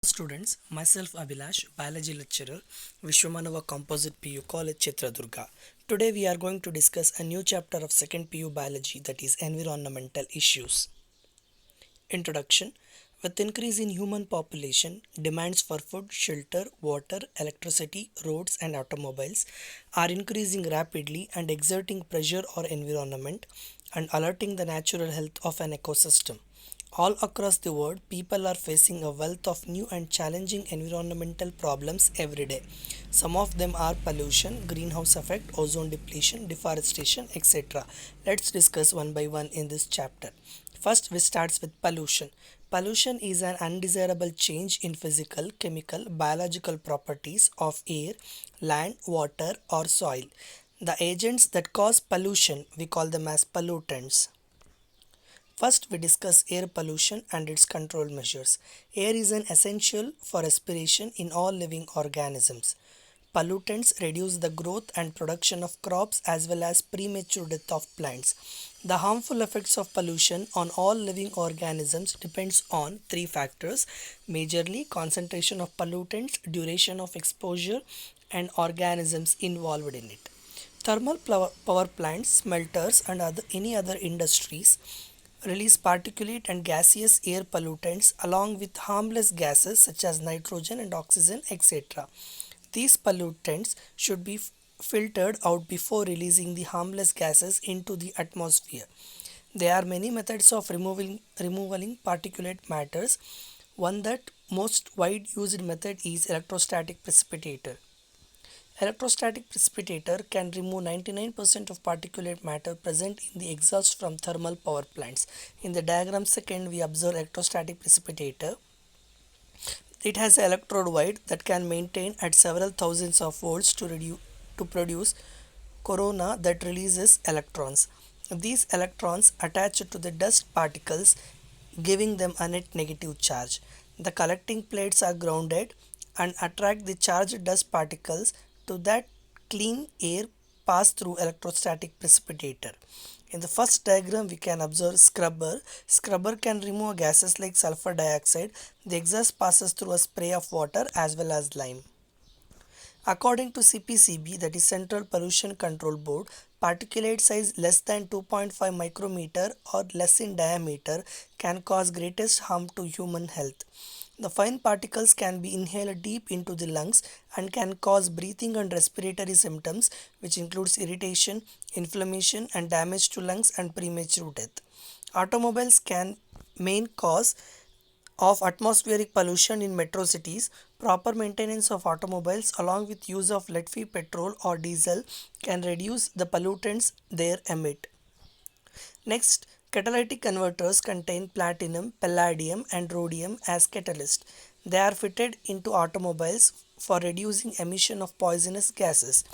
Students, myself Abhilash, biology lecturer, Vishwamanava Composite PU College, Chitradurga. Today we are going to discuss a new chapter of 2nd PU biology, that is environmental issues. Introduction. With increase in human population, demands for food, shelter, water, electricity, roads and automobiles are increasing rapidly and exerting pressure on environment and alerting the natural health of an ecosystem. All across the world, people are facing a wealth of new and challenging environmental problems every day. Some of them are pollution, greenhouse effect, ozone depletion, deforestation, etc. Let's discuss one by one in this chapter. First, we start with pollution. Pollution is an undesirable change in physical, chemical, biological properties of air, land, water, or soil. The agents that cause pollution, we call them as pollutants. First, we discuss air pollution and its control measures. Air is an essential for respiration in all living organisms. Pollutants reduce the growth and production of crops as well as premature death of plants. The harmful effects of pollution on all living organisms depends on three factors, majorly concentration of pollutants, duration of exposure, and organisms involved in it. Thermal power plants, smelters, and any other industries release particulate and gaseous air pollutants along with harmless gases such as nitrogen and oxygen, etc. These pollutants should be filtered out before releasing the harmless gases into the atmosphere. There are many methods of removing particulate matters. One that most wide used method is electrostatic precipitator. Electrostatic precipitator can remove 99% of particulate matter present in the exhaust from thermal power plants. In the diagram second, we observe electrostatic precipitator. It has an electrode wide that can maintain at several thousands of volts to produce corona that releases electrons. These electrons attach to the dust particles, giving them a net negative charge. The collecting plates are grounded and attract the charged dust particles to that clean air pass through electrostatic precipitator. In the first diagram, we can observe scrubber. Scrubber can remove gases like sulfur dioxide. The exhaust passes through a spray of water as well as lime. According to CPCB, that is Central Pollution Control Board, particulate size less than 2.5 micrometer or less in diameter can cause greatest harm to human health. The fine particles can be inhaled deep into the lungs and can cause breathing and respiratory symptoms, which includes irritation, inflammation, and damage to lungs and premature death. Automobiles can main cause of atmospheric pollution in metro cities. Proper maintenance of automobiles along with use of lead-free petrol or diesel can reduce the pollutants they emit. Next, catalytic converters contain platinum, palladium, and rhodium as catalyst. They are fitted into automobiles for reducing emission of poisonous gases.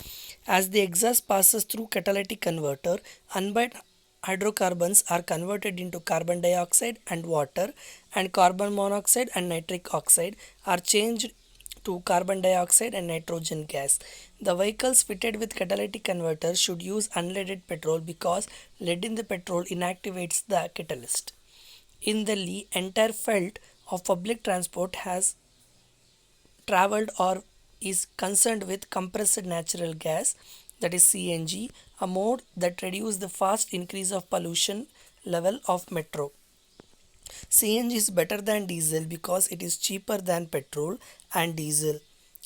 As the exhaust passes through catalytic converter, unburned hydrocarbons are converted into carbon dioxide and water, and carbon monoxide and nitric oxide are changed to carbon dioxide and nitrogen gas. The vehicles fitted with catalytic converter should use unleaded petrol because lead in the petrol inactivates the catalyst. In Delhi, entire felt of public transport has traveled or is concerned with compressed natural gas, that is CNG, a mode that reduces the fast increase of pollution level of metro. CNG is better than diesel because it is cheaper than petrol and diesel.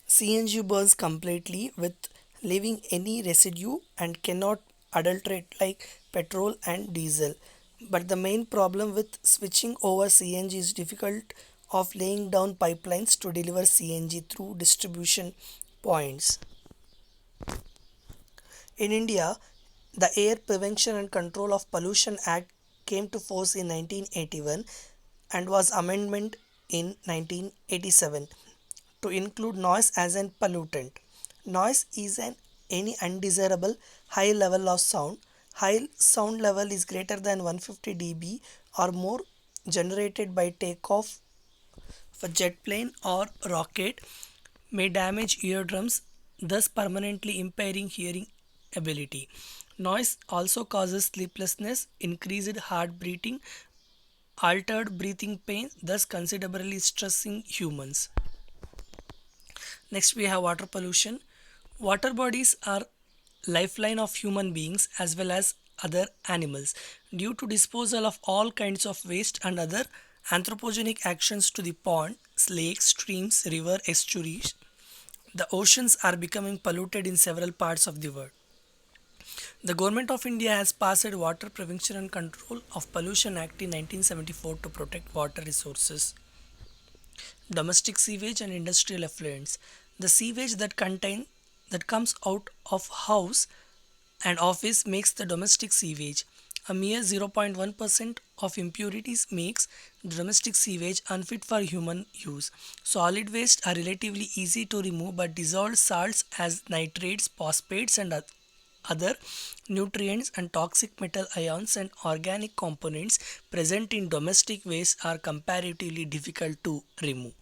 CNG burns completely with leaving any residue and cannot adulterate like petrol and diesel. But the main problem with switching over CNG is difficult of laying down pipelines to deliver CNG through distribution points. In India, the Air Prevention and Control of Pollution Act came to force in 1981 and was amendment in 1987 to include noise as an pollutant. Noise is any undesirable high level of sound. High sound level is greater than 150 dB or more generated by takeoff of a jet plane or rocket may damage eardrums, thus permanently impairing hearing ability. Noise also causes sleeplessness, increased heart beating, altered breathing pain, thus considerably stressing humans. Next, we have water pollution. Water bodies are lifeline of human beings as well as other animals. Due to disposal of all kinds of waste and other anthropogenic actions to the ponds, lakes, streams, river, estuaries, the oceans are becoming polluted in several parts of the world. The Government of India has passed Water Prevention and Control of Pollution Act in 1974 to protect water resources. Domestic sewage and industrial effluents. The sewage that comes out of house and office makes the domestic sewage. A mere 0.1% of impurities makes the domestic sewage unfit for human use. Solid waste are relatively easy to remove, but dissolved salts as nitrates, phosphates, and other nutrients and toxic metal ions and organic components present in domestic waste are comparatively difficult to remove.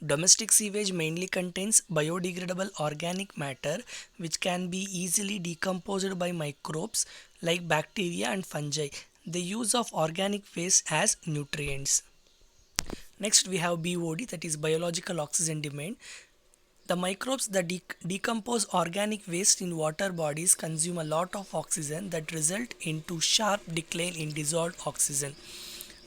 Domestic sewage mainly contains biodegradable organic matter which can be easily decomposed by microbes like bacteria and fungi. The use of organic waste as nutrients. Next, we have BOD, that is biological oxygen demand. The microbes that decompose organic waste in water bodies consume a lot of oxygen that result into sharp decline in dissolved oxygen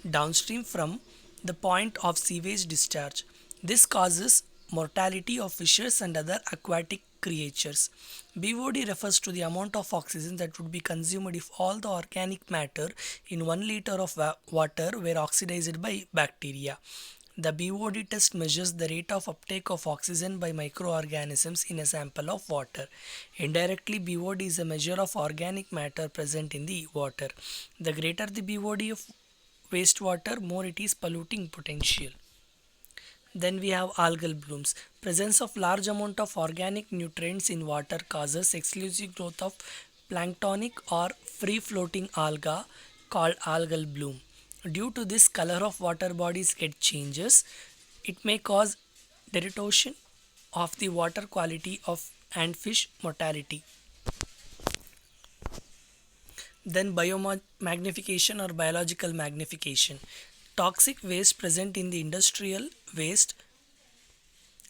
downstream from the point of sewage discharge. This causes mortality of fishes and other aquatic creatures. BOD refers to the amount of oxygen that would be consumed if all the organic matter in 1 liter of water were oxidized by bacteria. The BOD test measures the rate of uptake of oxygen by microorganisms in a sample of water. Indirectly, BOD is a measure of organic matter present in the water. The greater the BOD of wastewater, more it is polluting potential. Then we have algal blooms. Presence of large amount of organic nutrients in water causes exclusive growth of planktonic or free floating alga called algal bloom. Due to this, color of water bodies get changes. It may cause deterioration of the water quality of and fish mortality. Then biomagnification or biological magnification. Toxic waste present in the industrial waste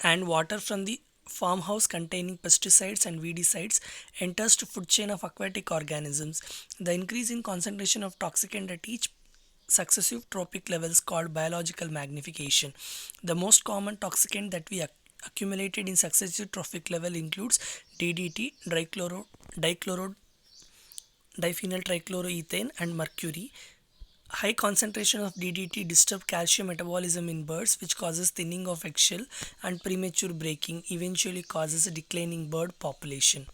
and water from the farmhouse containing pesticides and weedicides enters to food chain of aquatic organisms. The increase in concentration of toxicant at each successive trophic levels called biological magnification. The most common toxicant that we accumulated in successive trophic level includes DDT, diphenyl trichloroethane, and mercury. High concentration of DDT disturb calcium metabolism in birds, which causes thinning of eggshell and premature breaking, eventually causes a declining bird population.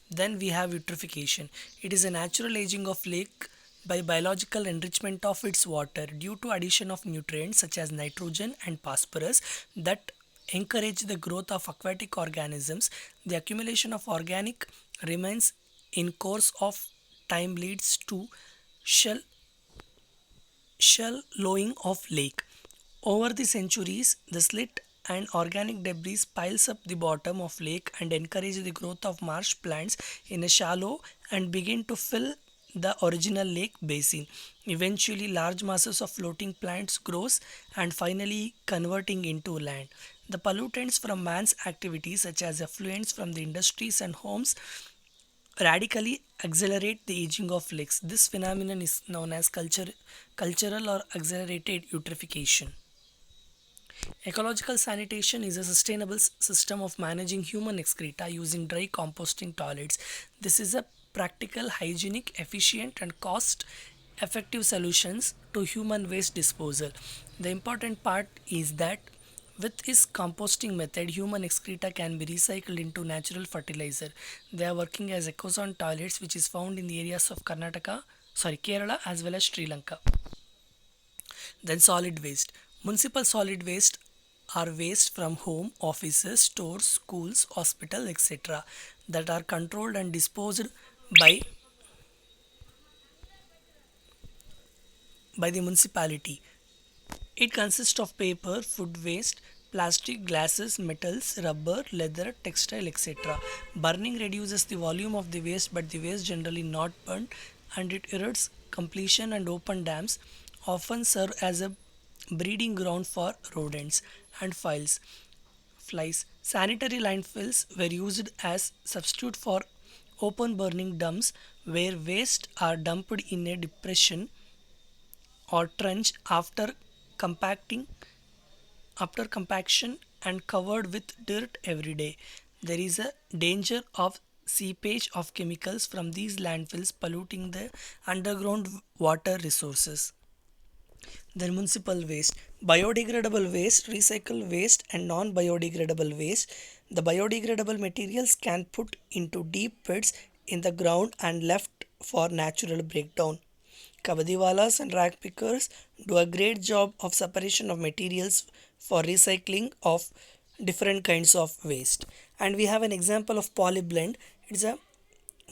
Then we have eutrophication. It is a natural aging of lake by biological enrichment of its water due to addition of nutrients such as nitrogen and phosphorus that encourage the growth of aquatic organisms. The accumulation of organic remains in course of time leads to shell shallowing of lake. Over the centuries, the slit and organic debris piles up the bottom of lake and encourage the growth of marsh plants in a shallow and begin to fill the original lake basin. Eventually, large masses of floating plants grows and finally converting into land. The pollutants from man's activities such as effluents from the industries and homes radically accelerate the aging of lakes. This phenomenon is known as cultural or accelerated eutrophication. Ecological sanitation is a sustainable system of managing human excreta using dry composting toilets. This is a practical, hygienic, efficient, and cost effective solutions to human waste disposal. The important part is that with this composting method, human excreta can be recycled into natural fertilizer. They are working as ecozone toilets, which is found in the areas of Kerala as well as Sri Lanka. Then solid waste. Municipal solid waste are waste from home, offices, stores, schools, hospital, etc. that are controlled and disposed by the municipality. It consists of paper, food waste, plastic, glasses, metals, rubber, leather, textile, etc. Burning reduces the volume of the waste, but the waste generally not burned and it erodes completion and open dams often serve as a breeding ground for rodents and flies. Sanitary landfills were used as substitute for open burning dumps where waste are dumped in a depression or trench compacting after compaction and covered with dirt every day. There is a danger of seepage of chemicals from these landfills polluting the underground water resources. Then municipal waste, biodegradable waste, recycle waste and non-biodegradable waste. The biodegradable materials can put into deep pits in the ground and left for natural breakdown. Kavadiwalas and rag pickers do a great job of separation of materials for recycling of different kinds of waste. And we have an example of polyblend. It's a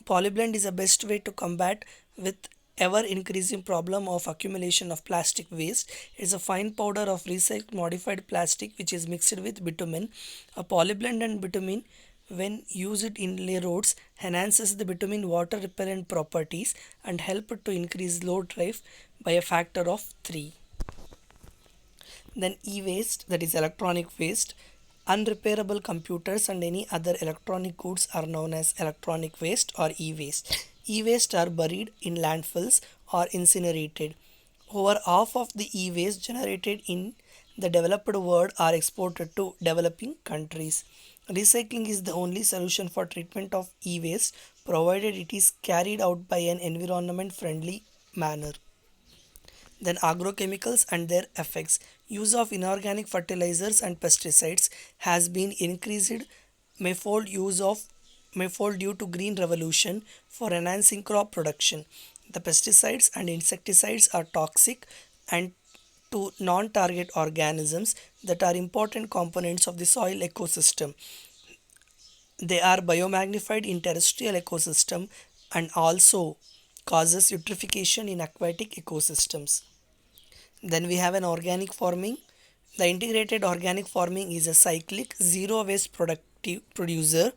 Polyblend is the best way to combat with ever increasing problem of accumulation of plastic waste. It is a fine powder of recycled modified plastic which is mixed with bitumen. A polyblend and bitumen when used in lay roads enhances the bitumen water repellent properties and help to increase load drive by a factor of 3. Then e-waste, that is electronic waste. Unrepairable computers and any other electronic goods are known as electronic waste or e-waste. E-waste are buried in landfills or incinerated. Over half of the e-waste generated in the developed world are exported to developing countries. Recycling is the only solution for treatment of e-waste provided it is carried out by an environment friendly manner. Then agrochemicals and their effects. Use of inorganic fertilizers and pesticides has been increased manifold use of manifold due to green revolution for enhancing crop production. The pesticides and insecticides are toxic and to non-target organisms that are important components of the soil ecosystem. They are biomagnified in terrestrial ecosystem and also causes eutrophication in aquatic ecosystems. Then we have an organic farming. The integrated organic farming is a cyclic zero waste productive producer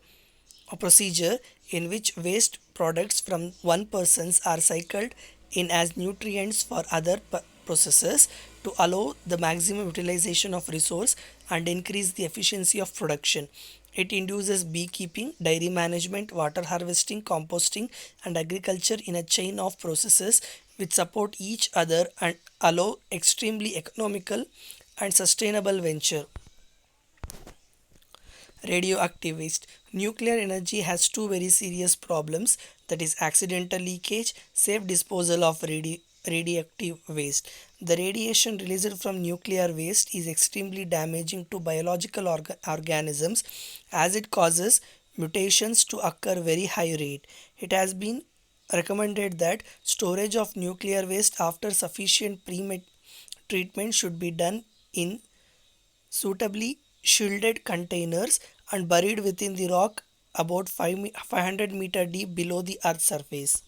or procedure in which waste products from one person's are cycled in as nutrients for other processes to allow the maximum utilization of resource and increase the efficiency of production. It induces beekeeping, dairy management, water harvesting, composting, and agriculture in a chain of processes which support each other and allow extremely economical and sustainable venture. Radioactive waste. Nuclear energy has two very serious problems, that is accidental leakage, safe disposal of radioactive waste. The radiation released from nuclear waste is extremely damaging to biological organisms as it causes mutations to occur very high rate. It has been recommended that storage of nuclear waste after sufficient treatment should be done in suitably shielded containers and buried within the rock about 500 meter deep below the earth's surface.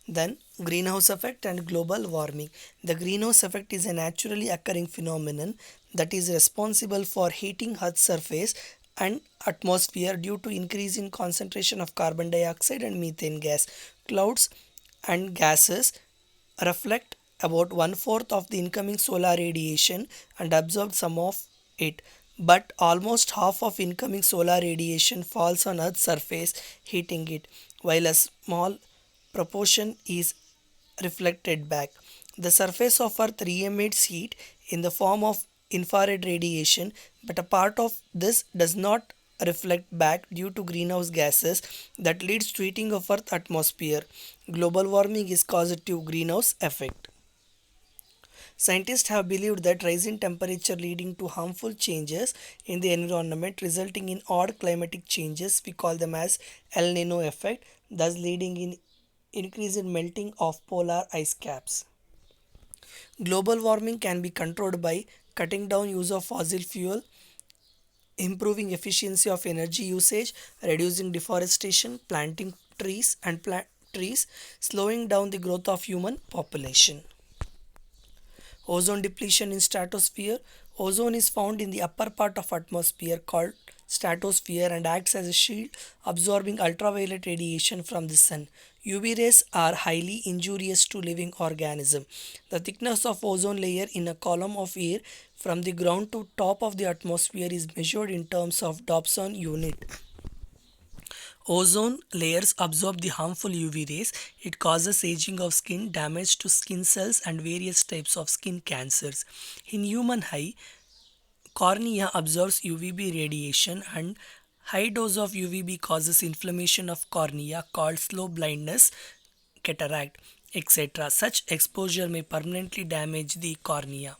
Then greenhouse effect and global warming. The greenhouse effect is a naturally occurring phenomenon that is responsible for heating earth's surface and atmosphere due to increasing concentration of carbon dioxide and methane gas. Clouds and gases reflect about one fourth of the incoming solar radiation and absorb some of it. But almost half of incoming solar radiation falls on Earth's surface, heating it, while a small proportion is reflected back. The surface of Earth re-emits heat in the form of infrared radiation, but a part of this does not reflect back due to greenhouse gases that leads to heating of Earth atmosphere. Global warming is caused to greenhouse effect. Scientists have believed that rising temperature leading to harmful changes in the environment resulting in odd climatic changes, we call them as El Nino effect, thus leading in increase in melting of polar ice caps. Global warming can be controlled by cutting down use of fossil fuel, improving efficiency of energy usage, reducing deforestation, planting trees, slowing down the growth of human population. Ozone depletion in stratosphere. Ozone is found in the upper part of atmosphere called stratosphere and acts as a shield, absorbing ultraviolet radiation from the sun. UV rays are highly injurious to living organisms. The thickness of ozone layer in a column of air from the ground to top of the atmosphere is measured in terms of Dobson unit. Ozone layers absorb the harmful UV rays. It causes aging of skin, damage to skin cells, and various types of skin cancers. In human eye, cornea absorbs UVB radiation, and high dose of UVB causes inflammation of cornea called slow blindness, cataract, etc. Such exposure may permanently damage the cornea.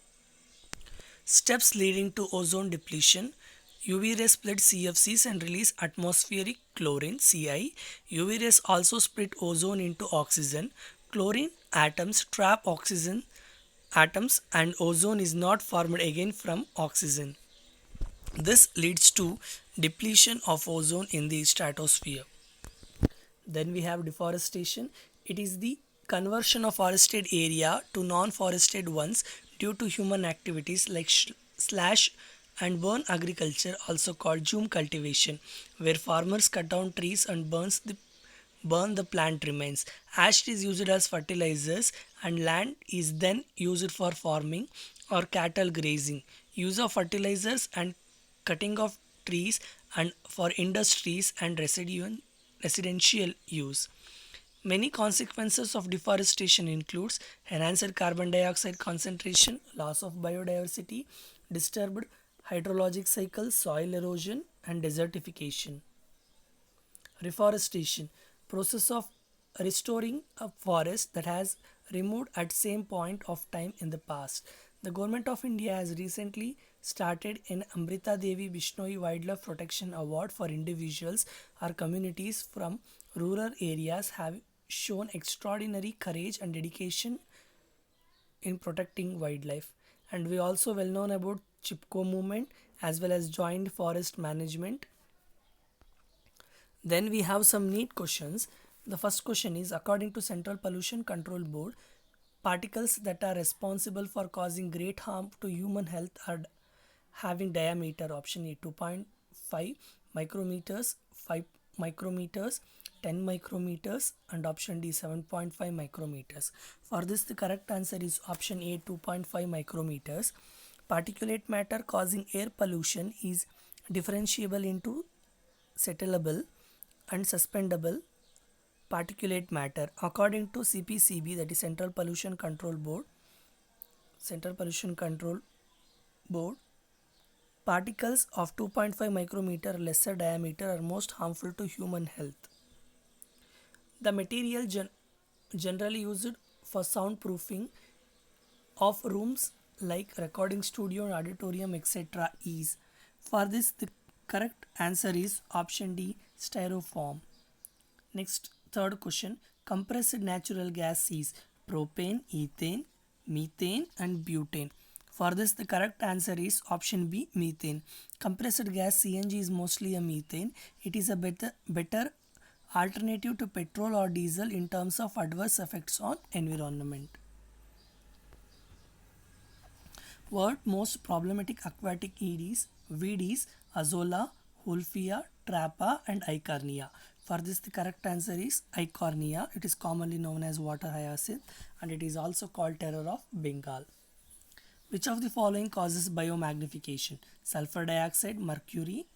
Steps leading to ozone depletion. UV rays split CFCs and release atmospheric chlorine CI. UV rays also split ozone into oxygen. Chlorine atoms trap oxygen atoms and ozone is not formed again from oxygen. This leads to depletion of ozone in the stratosphere. Then we have deforestation. It is the conversion of forested area to non-forested ones due to human activities like slash and burn agriculture, also called zoom cultivation, where farmers cut down trees and burn the plant remains. Ash is used as fertilizers and land is then used for farming or cattle grazing. Use of fertilizers and cutting of trees and for industries and residential use. Many consequences of deforestation includes enhanced carbon dioxide concentration, loss of biodiversity, disturbed hydrologic cycle, soil erosion and desertification. Reforestation, process of restoring a forest that has removed at same point of time in the past. The government of India has recently started an Amrita Devi Bishnoi Wildlife Protection Award for individuals or communities from rural areas have shown extraordinary courage and dedication in protecting wildlife. And we also well known about Chipko movement as well as joint forest management. Then we have some neat questions. The first question is, according to Central Pollution Control Board, particles that are responsible for causing great harm to human health are having diameter option A 2.5 micrometers, 5 micrometers, 10 micrometers and option D 7.5 micrometers. For this the correct answer is option A 2.5 micrometers. Particulate matter causing air pollution is differentiable into settlable and suspendable particulate matter. According to CPCB, that is Central Pollution Control Board, particles of 2.5 micrometer or lesser diameter are most harmful to human health. The material generally used for soundproofing of rooms like recording studio and auditorium etc. is. For this the correct answer is option D styrofoam. Next, third question. Compressed natural gas is propane, ethane, methane and butane. For this the correct answer is option B methane. Compressed gas CNG is mostly a methane. It is a better alternative to petrol or diesel in terms of adverse effects on environment. What most problematic aquatic weeds Azolla, Wolffia, Trappa and Eichhornia. For this the correct answer is Eichhornia. It is commonly known as water hyacinth and it is also called terror of Bengal. Which of the following causes biomagnification? Sulfur dioxide, mercury,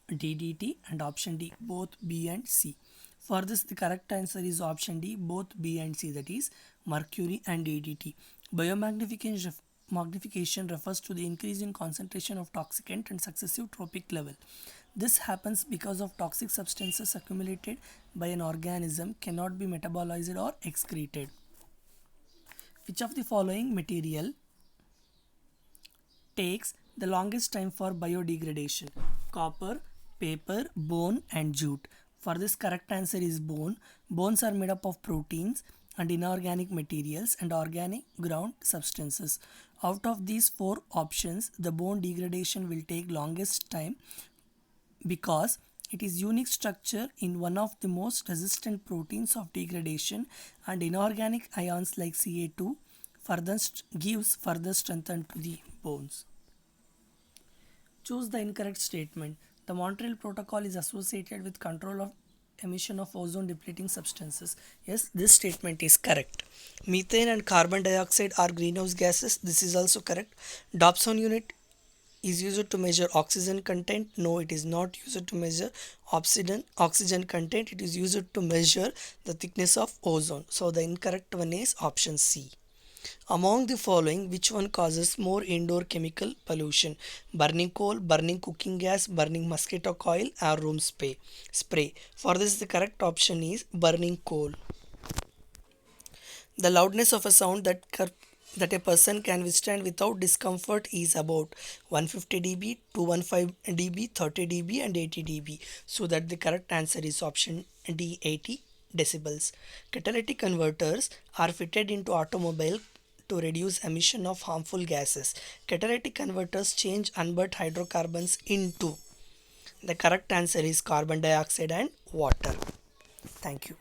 DDT and option D both B and C. For this the correct answer is option D both B and C, that is mercury and DDT. Biomagnification refers to the increase in concentration of toxicant and successive tropic level. This happens because of toxic substances accumulated by an organism cannot be metabolized or excreted. Which of the following material takes the longest time for biodegradation? Copper, paper, bone and jute. For this correct answer is bone. Bones are made up of proteins and inorganic materials and organic ground substances. Out of these four options, the bone degradation will take longest time because it is unique structure in one of the most resistant proteins of degradation and inorganic ions like Ca2 gives further strength to the bones. Choose the incorrect statement. The Montreal Protocol is associated with control of emission of ozone depleting substances. Yes, this statement is correct. Methane and carbon dioxide are greenhouse gases. This is also correct. Dobson unit is used to measure oxygen content. No, it is not used to measure oxygen content. It is used to measure the thickness of ozone. So the incorrect one is option C. Among the following, which one causes more indoor chemical pollution? Burning coal, burning cooking gas, burning mosquito coil, or room spray. For this, the correct option is burning coal. The loudness of a sound that a person can withstand without discomfort is about 150 dB, 215 dB, 30 dB, and 80 dB. So that the correct answer is option D, 80 decibels. Catalytic converters are fitted into automobile to reduce emission of harmful gases. Catalytic converters change unburnt hydrocarbons into. The correct answer is carbon dioxide and water. Thank you.